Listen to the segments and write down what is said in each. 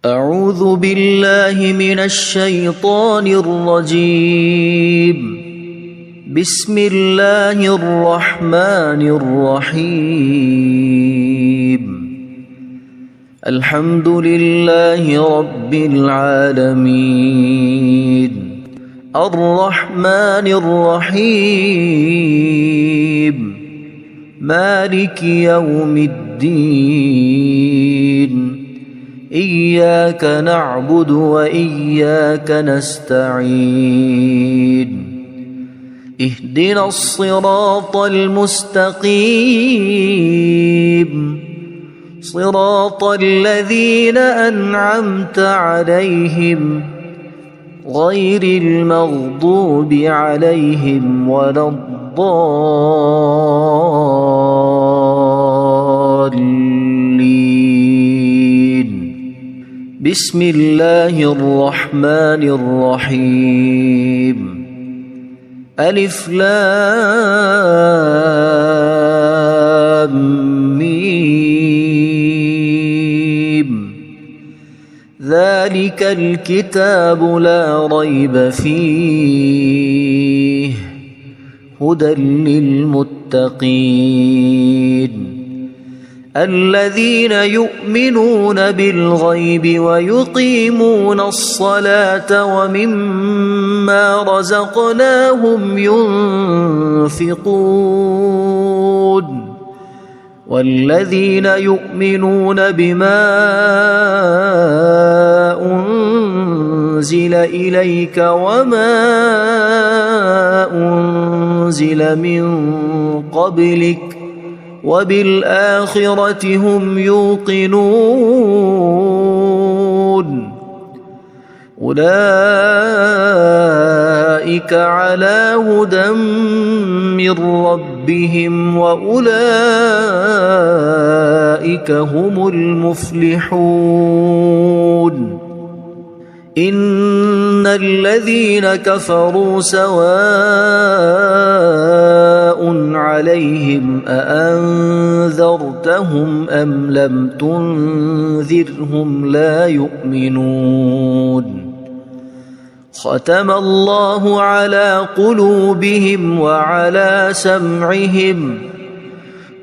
أعوذ بالله من الشيطان الرجيم. بسم الله الرحمن الرحيم. الحمد لله رب العالمين الرحمن الرحيم مالك يوم الدين إياك نعبد وإياك نستعين اهدنا الصراط المستقيم صراط الذين أنعمت عليهم غير المغضوب عليهم ولا الضالين. بسم الله الرحمن الرحيم. ألف لام ميم. ذلك الكتاب لا ريب فيه هدى للمتقين الذين يؤمنون بالغيب ويقيمون الصلاة ومما رزقناهم ينفقون والذين يؤمنون بما أنزل إليك وما أنزل من قبلك وبالآخرة هم يوقنون أولئك على هدى من ربهم وأولئك هم المفلحون. إن الذين كفروا سواء عليهم أأنذرتهم أم لم تنذرهم لا يؤمنون. ختم الله على قلوبهم وعلى سمعهم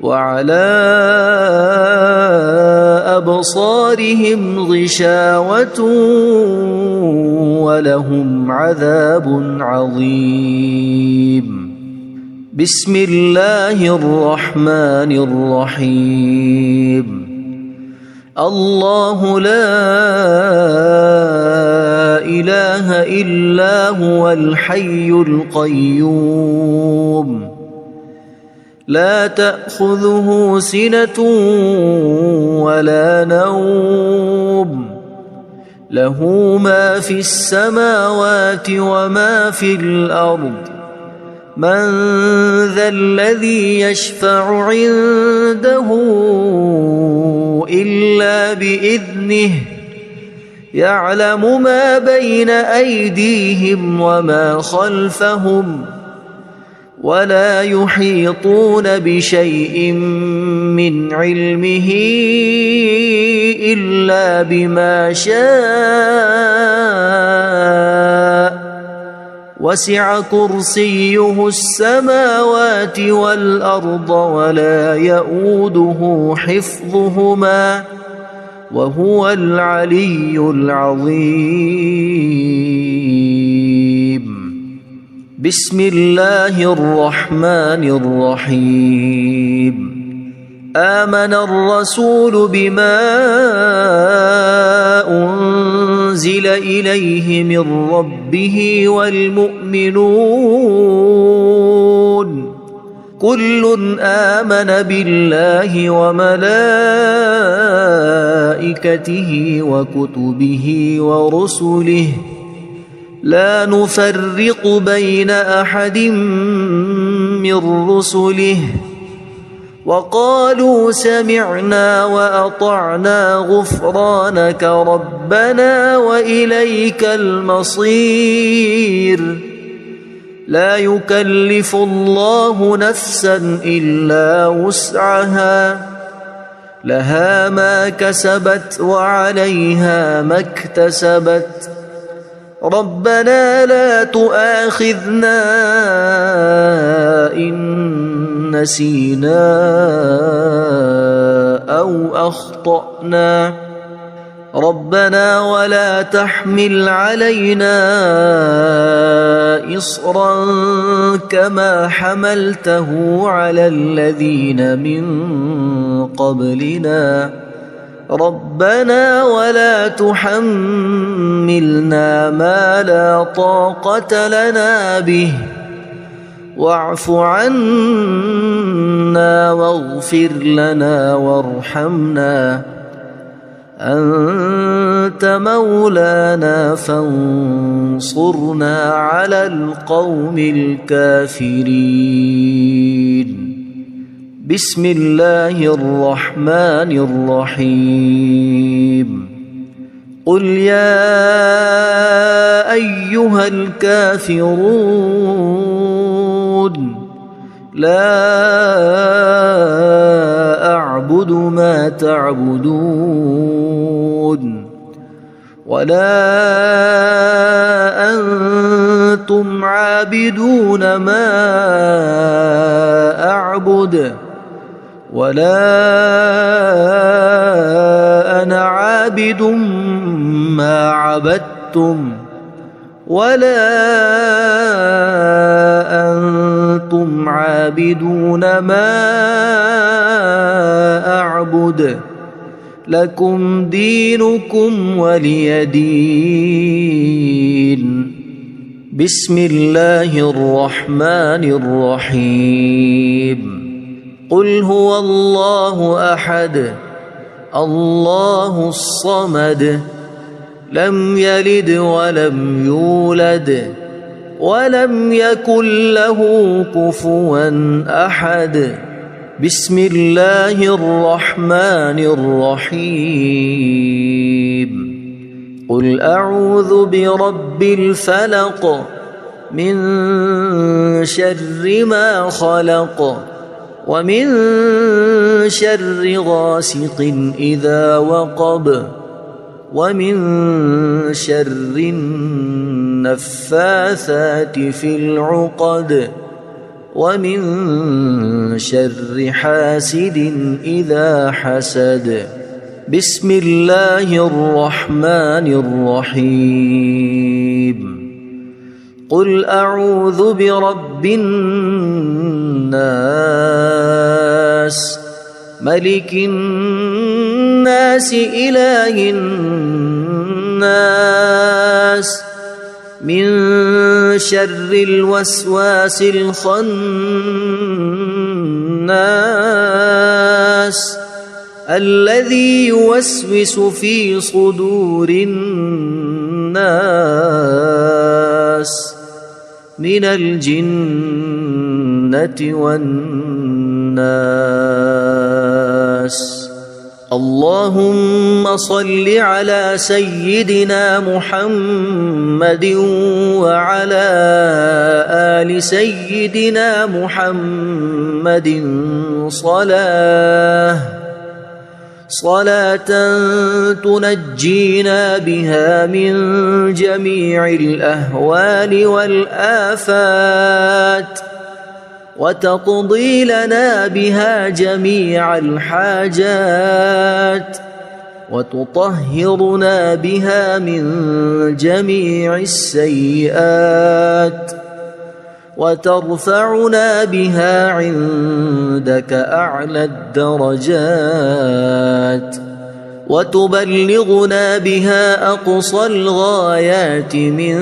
وعلى أبصارهم غشاوة ولهم عذاب عظيم. بسم الله الرحمن الرحيم. الله لا إله إلا هو الحي القيوم لا تأخذه سنة ولا نوم له ما في السماوات وما في الأرض. من ذا الذي يشفع عنده إلا بإذنه يعلم ما بين أيديهم وما خلفهم ولا يحيطون بشيء من علمه إلا بما شاء وسع كرسيه السماوات والأرض ولا يؤوده حفظهما وهو العلي العظيم. بسم الله الرحمن الرحيم. آمن الرسول بما أنزل إليه من ربه والمؤمنون كل آمن بالله وملائكته وكتبه ورسله لا نفرق بين أحد من رسله وقالوا سمعنا وأطعنا غفرانك ربنا وإليك المصير. لا يكلف الله نفسا إلا وسعها لها ما كسبت وعليها ما اكتسبت ربنا لا تؤاخذنا إن نسينا أو أخطأنا ربنا ولا تحمل علينا إصرا كما حملته على الذين من قبلنا ربنا ولا تحملنا ما لا طاقة لنا به واعف عنا واغفر لنا وارحمنا أنت مولانا فانصرنا على القوم الكافرين بسم الله الرحمن الرحيم قل يا أيها الكافرون لا أعبد ما تعبدون ولا أنتم عابدون ما أعبد ولا أنا عابد ما عبدتم ولا أنتم عابدون ما أعبد لكم دينكم ولي دين بسم الله الرحمن الرحيم قل هو الله أحد الله الصمد لم يلد ولم يولد ولم يكن له كفوا أحد بسم الله الرحمن الرحيم قل أعوذ برب الفلق من شر ما خلق ومن شر غاسق إذا وقب ومن شر النفاثات في العقد ومن شر حاسد إذا حسد بسم الله الرحمن الرحيم قل أعوذ برب الناس ملك الناس إله الناس من شر الوسواس الخناس الذي يوسوس في صدور الناس من الجنة والناس اللهم صل على سيدنا محمد وعلى آل سيدنا محمد صلاة تنجينا بها من جميع الأهوال والآفات وتقضي لنا بها جميع الحاجات وتطهرنا بها من جميع السيئات وترفعنا بها عندك أعلى الدرجات وتبلغنا بها أقصى الغايات من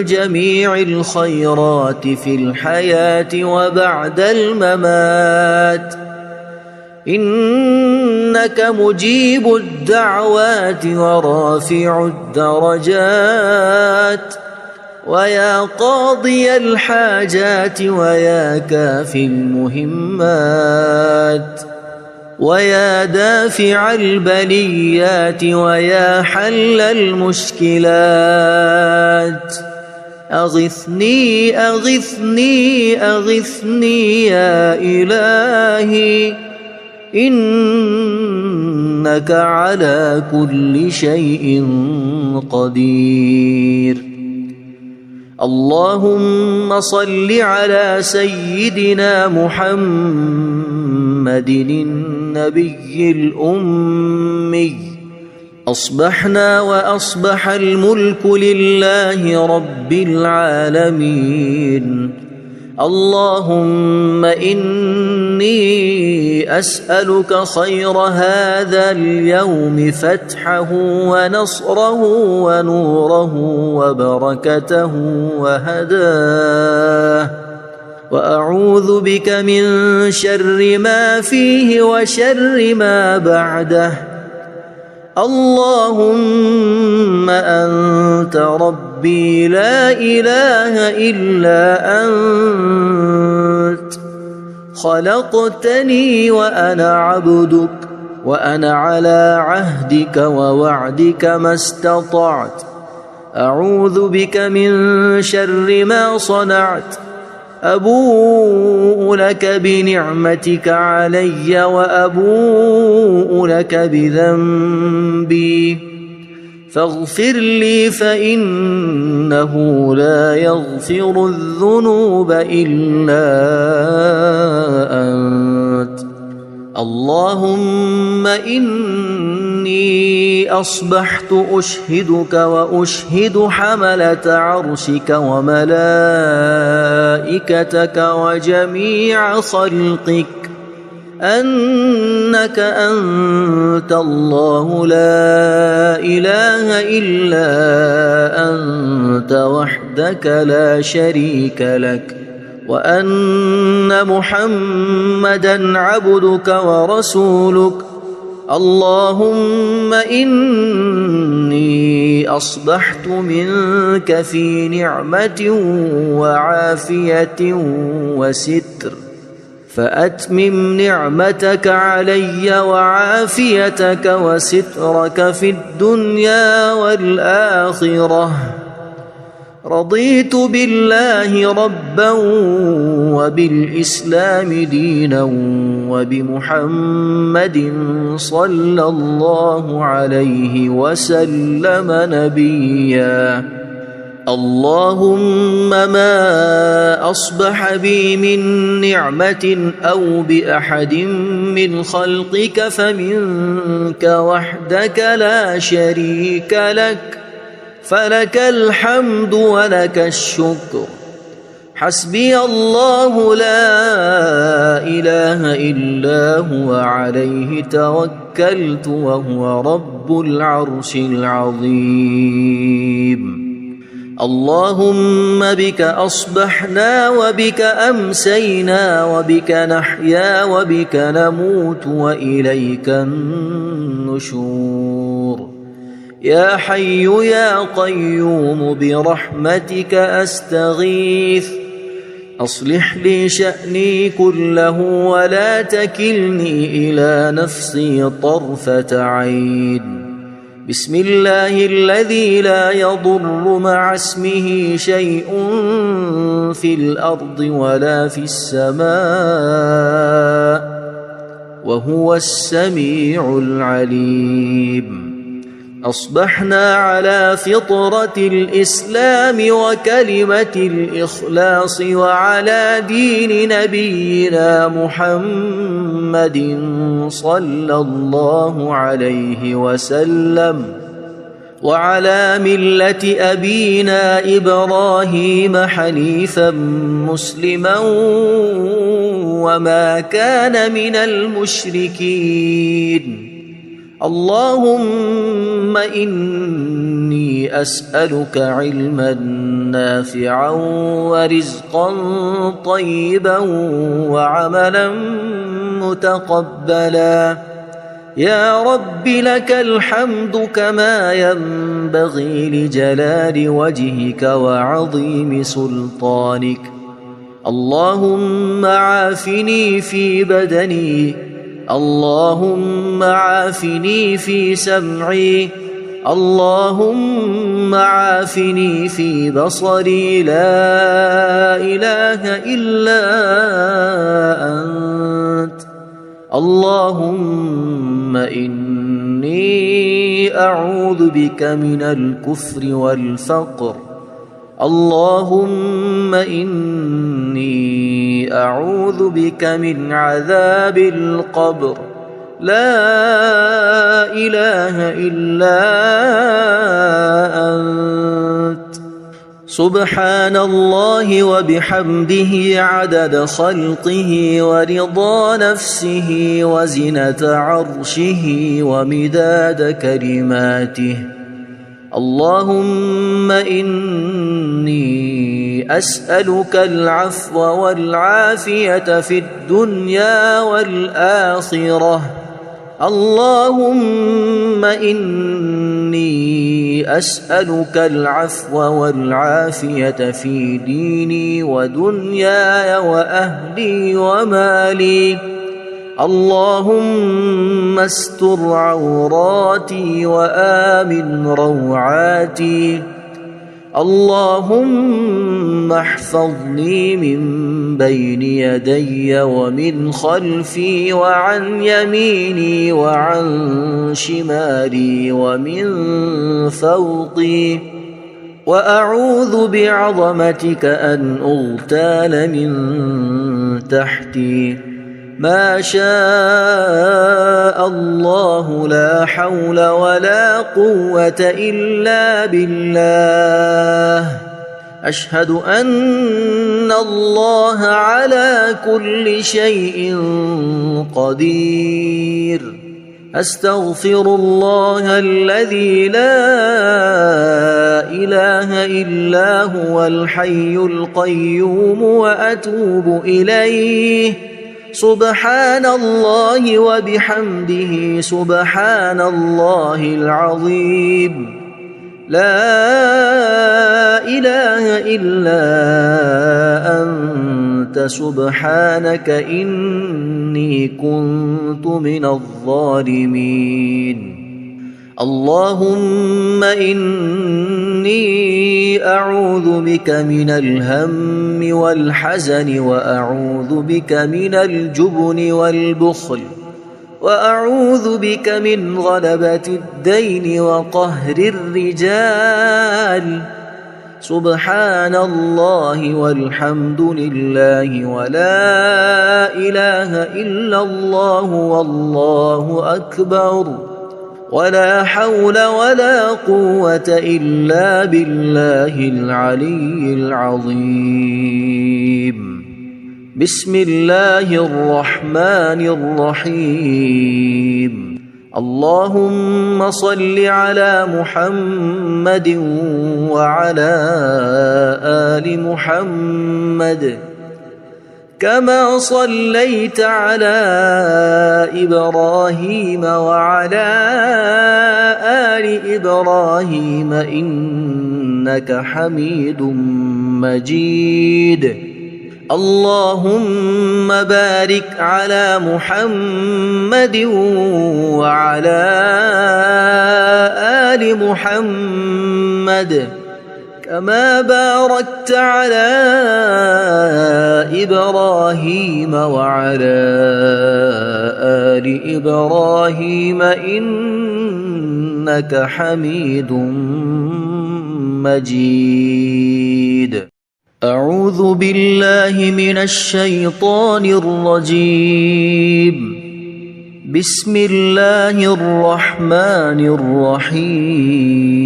جميع الخيرات في الحياة وبعد الممات إنك مجيب الدعوات ورافع الدرجات ويا قاضي الحاجات ويا كافي المهمات ويا دافع البليات ويا حل المشكلات أغثني أغثني أغثني يا إلهي إنك على كل شيء قدير. اللهم صل على سيدنا محمد النبي الأمي. أصبحنا وأصبح الملك لله رب العالمين. اللهم إني أسألك خير هذا اليوم، فتحه ونصره ونوره وبركته وهداه، وأعوذ بك من شر ما فيه وشر ما بعده. اللهم أنت ربي لا إله إلا أنت، خلقتني وأنا عبدك، وأنا على عهدك ووعدك ما استطعت. أعوذ بك من شر ما صنعت. أبوء لك بنعمتك علي وأبوء لك بذنبي، فاغفر لي فإنه لا يغفر الذنوب إلا أنت. اللهم إني أصبحت أشهدك وأشهد حملة عرشك وملائكتك وجميع خلقك أنك أنت الله لا إله إلا أنت وحدك لا شريك لك، وأن محمدًا عبدك ورسولك. اللهم إني أصبحت منك في نعمة وعافية وستر، فأتمم نعمتك علي وعافيتك وسترك في الدنيا والآخرة. رضيت بالله ربا وبالإسلام دينا وبمحمد صلى الله عليه وسلم نبيا. اللهم ما أصبح بي من نعمة أو بأحد من خلقك فمنك وحدك لا شريك لك، فلك الحمد ولك الشكر. حسبي الله لا إله إلا هو عليه توكلت وهو رب العرش العظيم. اللهم بك أصبحنا وبك أمسينا وبك نحيا وبك نموت وإليك النشور. يا حي يا قيوم برحمتك أستغيث، أصلح لي شأني كله ولا تكلني إلى نفسي طرفة عين. بسم الله الذي لا يضر مع اسمه شيء في الأرض ولا في السماء، وهو السميع العليم. أصبحنا على فطرة الإسلام وكلمة الإخلاص وعلى دين نبينا محمد صلى الله عليه وسلم، وعلى ملة أبينا إبراهيم حنيفا مسلما وما كان من المشركين. اللهم إني أسألك علما نافعا ورزقا طيبا وعملا متقبلا. يا رب لك الحمد كما ينبغي لجلال وجهك وعظيم سلطانك. اللهم عافني في بدني، اللهم عافني في سمعي، اللهم عافني في بصري. لا إله إلا أنت. اللهم إني أعوذ بك من الكفر والفقر. اللهم إني أعوذ بك من عذاب القبر. لا إله إلا أنت. سبحان الله وبحمده عدد خلقه ورضا نفسه وزنة عرشه ومداد كلماته. اللهم إني أسألك العفو والعافية في الدنيا والآخرة. اللهم إني أسألك العفو والعافية في ديني ودنياي وأهلي ومالي. اللهم استر عوراتي وآمن روعاتي. اللهم احفظني من بين يدي ومن خلفي وعن يميني وعن شمالي ومن فوقي. وأعوذ بعظمتك أن أغتال من تحتي. ما شاء الله لا حول ولا قوة إلا بالله. أشهد أن الله على كل شيء قدير. أستغفر الله الذي لا إله إلا هو الحي القيوم وأتوب إليه. سبحان الله وبحمده سبحان الله العظيم. لا إله إلا أنت سبحانك إني كنت من الظالمين. اللهم إني أعوذ بك من الهم والحزن وأعوذ بك من الجبن والبخل وأعوذ بك من غلبة الدين وقهر الرجال. سبحان الله والحمد لله ولا إله إلا الله والله أكبر ولا حول ولا قوة إلا بالله العلي العظيم. بسم الله الرحمن الرحيم. اللهم صل على محمد وعلى آل محمد كما صليت على إبراهيم وعلى آل إبراهيم إنك حميد مجيد. اللهم بارك على محمد وعلى آل محمد كما باركت على إبراهيم وعلى آل إبراهيم إنك حميد مجيد. أعوذ بالله من الشيطان الرجيم. بسم الله الرحمن الرحيم.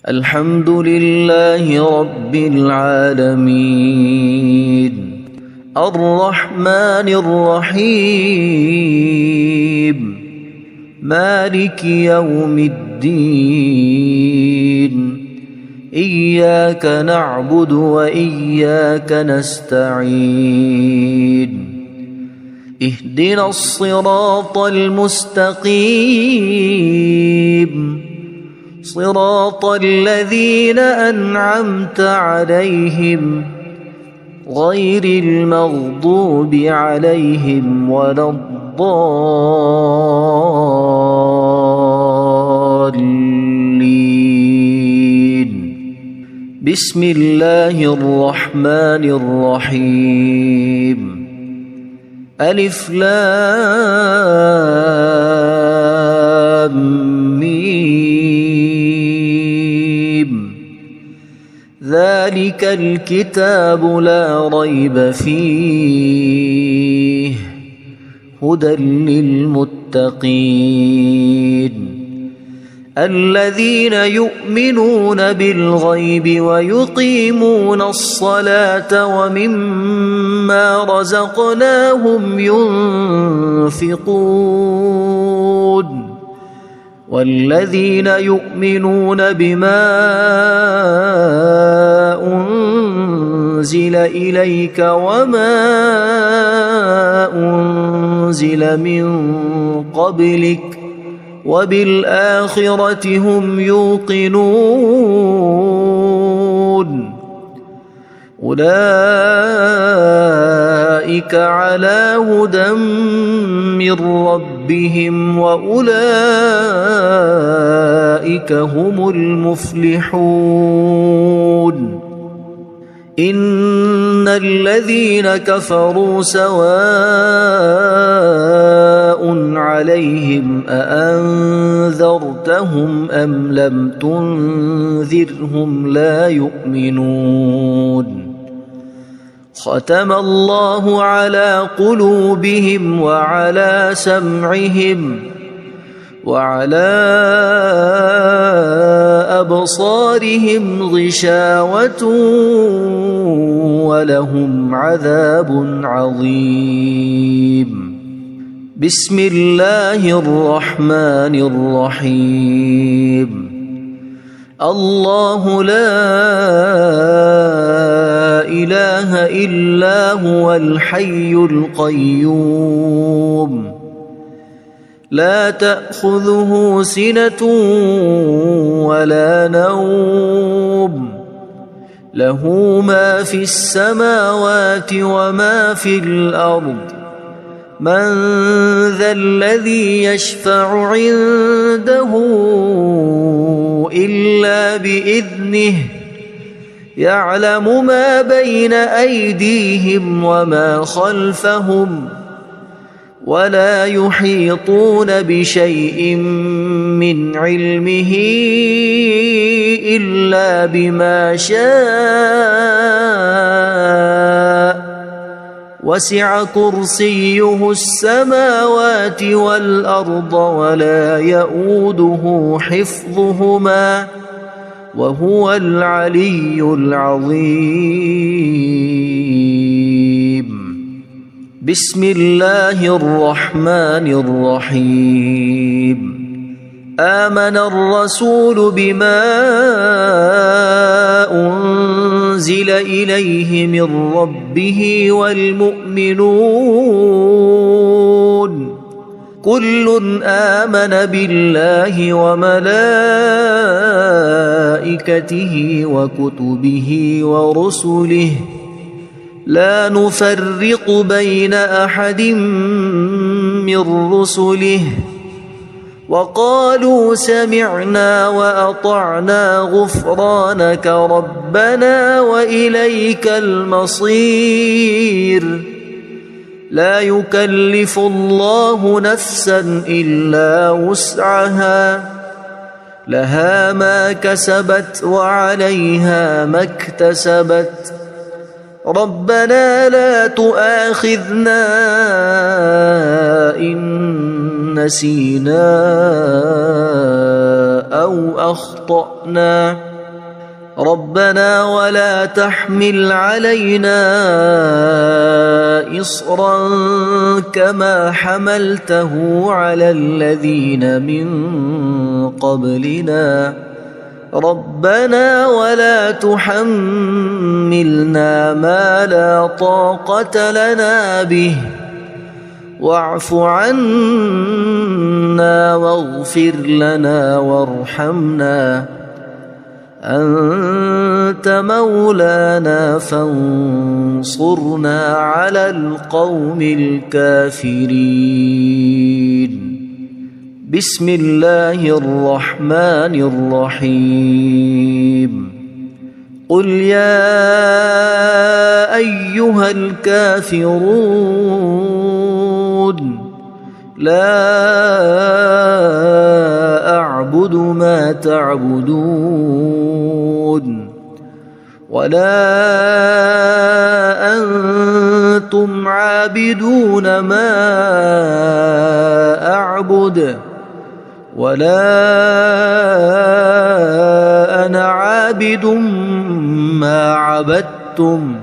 الحمد لله رب العالمين الرحمن الرحيم مالك يوم الدين. إياك نعبد وإياك نستعين. اهدنا الصراط المستقيم صراط الذين أنعمت عليهم غير المغضوب عليهم ولا الضالين. بسم الله الرحمن الرحيم. ألف لام ميم ذلك الكتاب لا ريب فيه هدى للمتقين الذين يؤمنون بالغيب ويقيمون الصلاة ومما رزقناهم ينفقون والذين يؤمنون بما أنزل إليك وما أنزل من قبلك وبالآخرة هم يوقنون أولئك على هدى من ربهم وأولئك هم المفلحون إن الذين كفروا سواء عليهم أأنذرتهم أم لم تنذرهم لا يؤمنون ختم الله على قلوبهم وعلى سمعهم وعلى أبصارهم غشاوة ولهم عذاب عظيم بسم الله الرحمن الرحيم الله لا إله إلا هو الحي القيوم لا تأخذه سنة ولا نوم له ما في السماوات وما في الأرض من ذا الذي يشفع عنده إلا بإذنه يعلم ما بين أيديهم وما خلفهم ولا يحيطون بشيء من علمه إلا بما شاء وسع كرسيه السماوات والأرض ولا يؤوده حفظهما وهو العلي العظيم بسم الله الرحمن الرحيم آمن الرسول بما أنزل إليه من ربه والمؤمنون كل آمن بالله وملائكته وكتبه ورسله لا نفرق بين أحد من رسله وقالوا سمعنا وأطعنا غفرانك ربنا وإليك المصير لا يكلف الله نفسا إلا وسعها لها ما كسبت وعليها ما اكتسبت ربنا لا تؤاخذنا إن نسينا أو أخطأنا ربنا ولا تحمل علينا إصرا كما حملته على الذين من قبلنا ربنا ولا تحملنا ما لا طاقة لنا به واعف عنا واغفر لنا وارحمنا أنت مولانا فانصرنا على القوم الكافرين بسم الله الرحمن الرحيم قل يا أيها الكافرون لا أعبد ما تعبدون ولا أنتم عابدون ما أعبد ولا أنا عابد ما عبدتم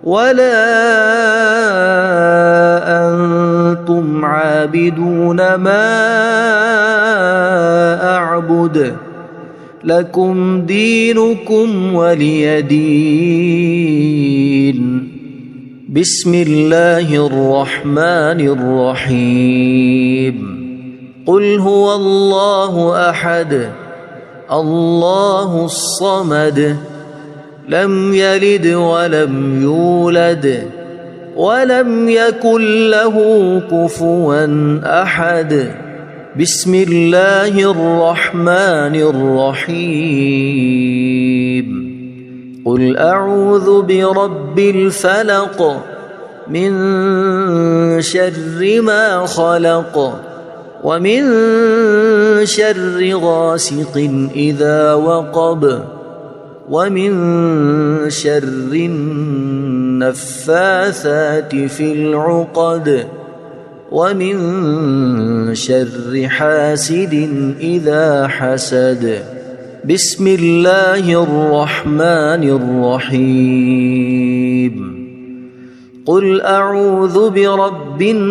ولا أنتم عابدون ما أعبد لكم دينكم ولي دين. بسم الله الرحمن الرحيم. قل هو الله أحد الله الصمد لم يلد ولم يولد ولم يكن له كفوا أحد. بسم الله الرحمن الرحيم. قل أعوذ برب الفلق من شر ما خلق ومن شر غاسق إذا وقب ومن شر النفاثات في العقد ومن شر حاسد إذا حسد. بسم الله الرحمن الرحيم. قل أعوذ برب الناس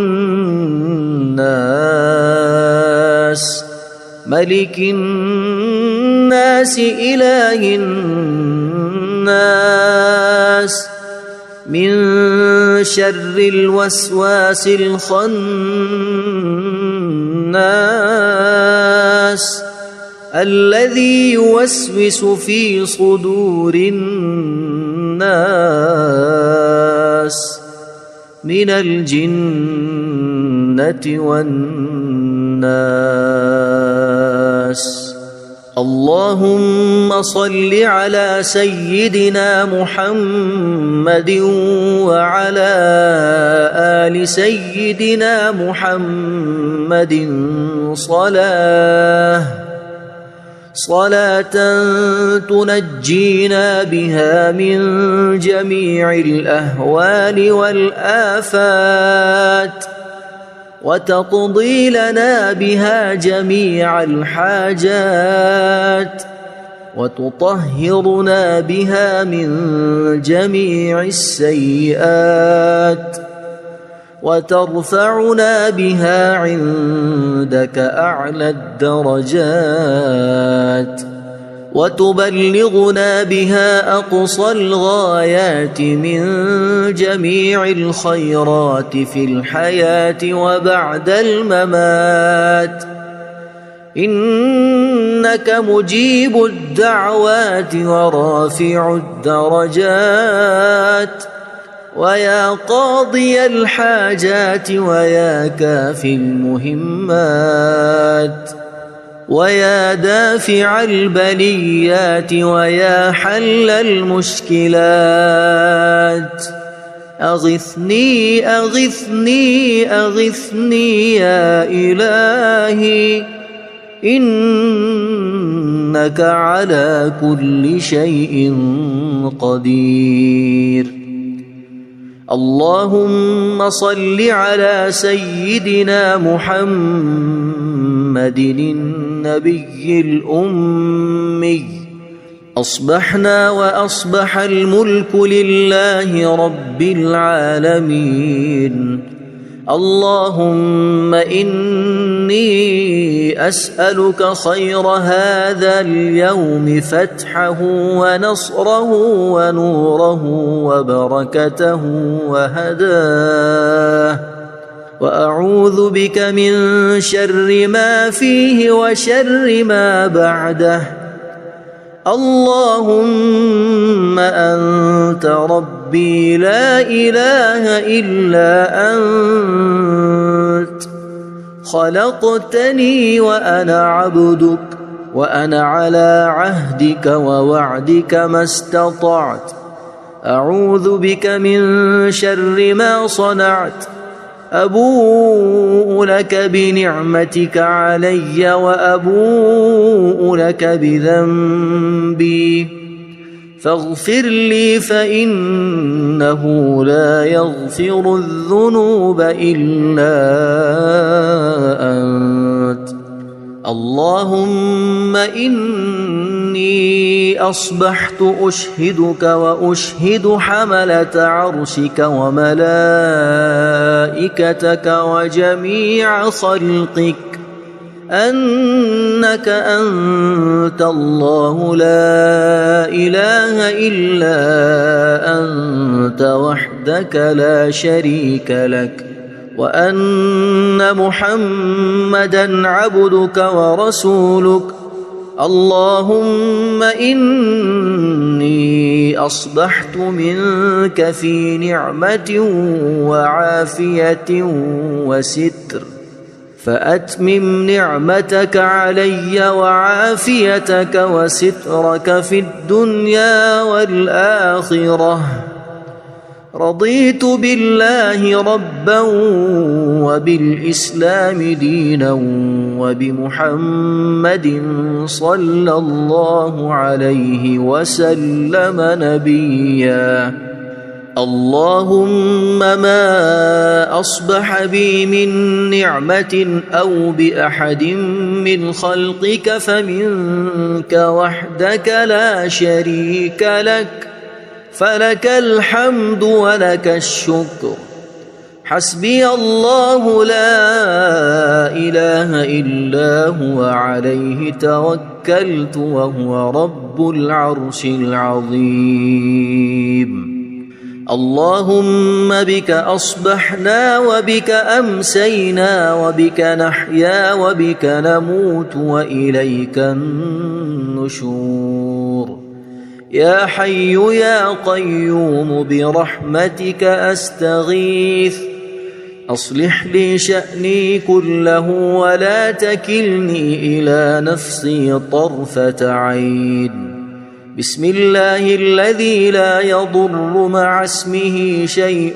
ملك الناس إله الناس من شر الوسواس الخناس الذي يوسوس في صدور الناس من الجنة والناس. اللهم صل على سيدنا محمد وعلى آل سيدنا محمد صلاة تنجينا بها من جميع الأهوال والآفات وتقضي لنا بها جميع الحاجات وتطهرنا بها من جميع السيئات وترفعنا بها عندك أعلى الدرجات وتبلغنا بها أقصى الغايات من جميع الخيرات في الحياة وبعد الممات. إنك مجيب الدعوات ورافع الدرجات ويا قاضي الحاجات ويا كافي المهمات ويا دافع البليات ويا حل المشكلات. أغثني أغثني أغثني يا إلهي إنك على كل شيء قدير. اللهم صل على سيدنا محمد النبي الأمي. أصبحنا وأصبح الملك لله رب العالمين. اللهم إني أسألك خير هذا اليوم فتحه ونصره ونوره وبركته وهداه وأعوذ بك من شر ما فيه وشر ما بعده. اللهم أنت ربي لا إله إلا أنت خلقتني وأنا عبدك وأنا على عهدك ووعدك ما استطعت. أعوذ بك من شر ما صنعت أبوء لك بنعمتك علي وأبوء لك بذنبي فاغفر لي فإنه لا يغفر الذنوب إلا أنت. اللهم إني أصبحت أشهدك وأشهد حملة عرشك وملائكتك وجميع خلقك أنك أنت الله لا إله إلا أنت وحدك لا شريك لك وأن محمدًا عبدك ورسولك. اللهم إني أصبحت منك في نعمة وعافية وستر فأتمم نعمتك علي وعافيتك وسترك في الدنيا والآخرة. رضيت بالله ربا وبالإسلام دينا وبمحمد صلى الله عليه وسلم نبيا. اللهم ما أصبح بي من نعمة أو بأحد من خلقك فمنك وحدك لا شريك لك فلك الحمد ولك الشكر. حسبي الله لا إله إلا هو عليه توكلت وهو رب العرش العظيم. اللهم بك أصبحنا وبك أمسينا وبك نحيا وبك نموت وإليك النشور. يا حي يا قيوم برحمتك أستغيث أصلح لي شأني كله ولا تكلني إلى نفسي طرفة عين. بسم الله الذي لا يضر مع اسمه شيء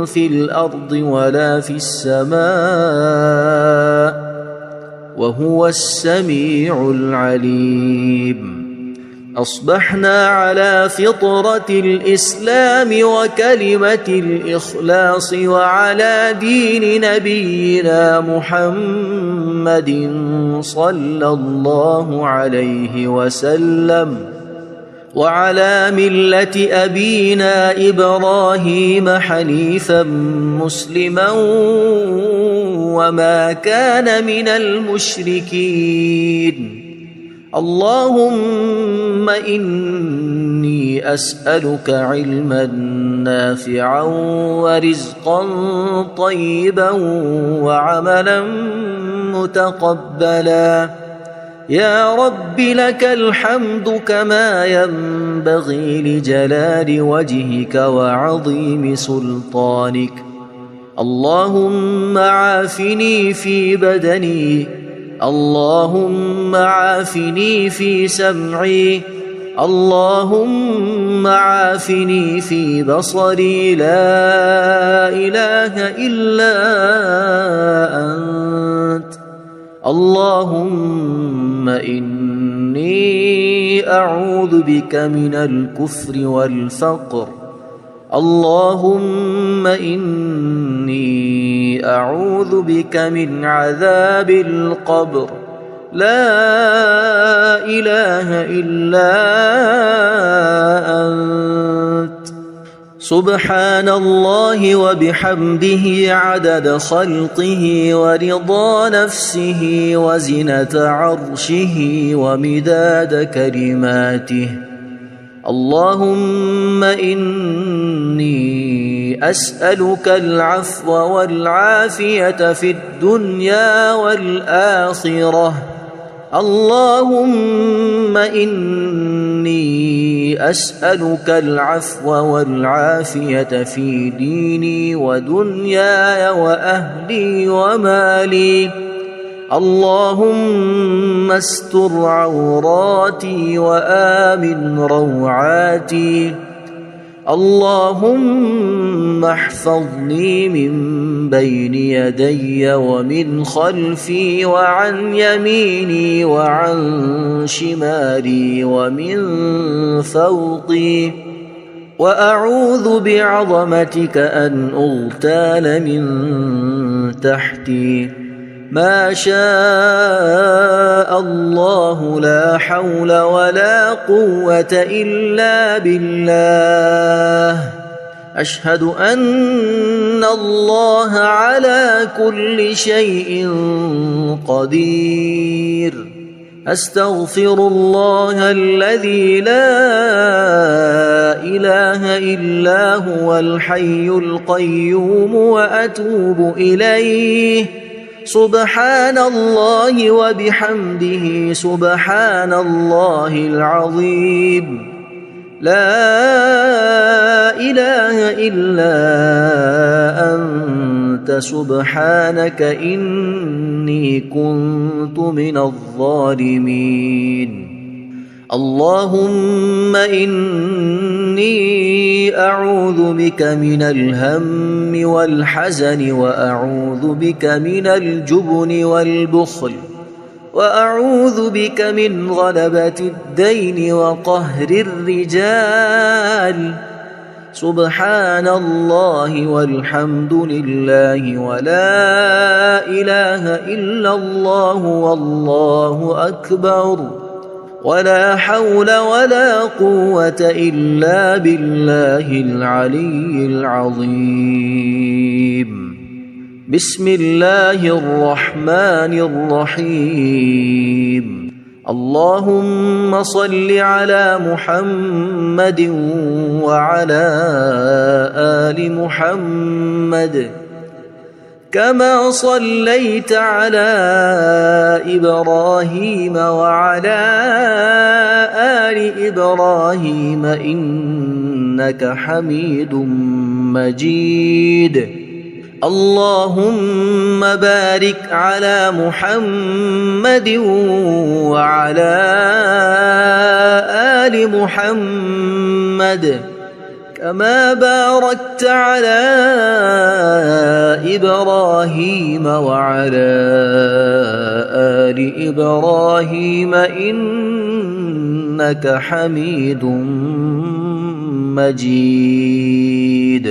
في الأرض ولا في السماء وهو السميع العليم. أصبحنا على فطرة الإسلام وكلمة الإخلاص وعلى دين نبينا محمد صلى الله عليه وسلم وعلى ملة أبينا إبراهيم حنيفا مسلما وما كان من المشركين. اللهم إني أسألك علما نافعا ورزقا طيبا وعملا متقبلا. يا رب لك الحمد كما ينبغي لجلال وجهك وعظيم سلطانك. اللهم عافني في بدني اللهم عافني في سمعي اللهم عافني في بصري لا إله إلا أنت. اللهم إني أعوذ بك من الكفر والفقر. اللهم إني أعوذ بك من عذاب القبر. لا إله إلا أنت. سبحان الله وبحمده عدد خلقه ورضا نفسه وزنة عرشه ومداد كلماته. اللهم إني أسألك العفو والعافية في الدنيا والآخرة. اللهم إني أسألك العفو والعافية في ديني ودنياي وأهلي ومالي. اللهم استر عوراتي وآمن روعاتي. اللهم احفظني من بين يدي ومن خلفي وعن يميني وعن شمالي ومن فوقي، وأعوذ بعظمتك أن أغتال من تحتي. ما شاء الله لا حول ولا قوة إلا بالله. أشهد أن الله على كل شيء قدير. أستغفر الله الذي لا إله إلا هو الحي القيوم وأتوب إليه. سبحان الله وبحمده سبحان الله العظيم. لا إله إلا أنت سبحانك إني كنت من الظالمين. اللهم إني أعوذ بك من الهم والحزن، وأعوذ بك من الجبن والبخل، وأعوذ بك من غلبة الدين وقهر الرجال. سبحان الله والحمد لله ولا إله إلا الله والله أكبر، ولا حول ولا قوة إلا بالله العلي العظيم. بسم الله الرحمن الرحيم. اللهم صل على محمد وعلى آل محمد كما صليت على إبراهيم وعلى آل إبراهيم إنك حميد مجيد. اللهم بارك على محمد وعلى آل محمد كما باركت على إبراهيم وعلى آل إبراهيم إنك حميد مجيد.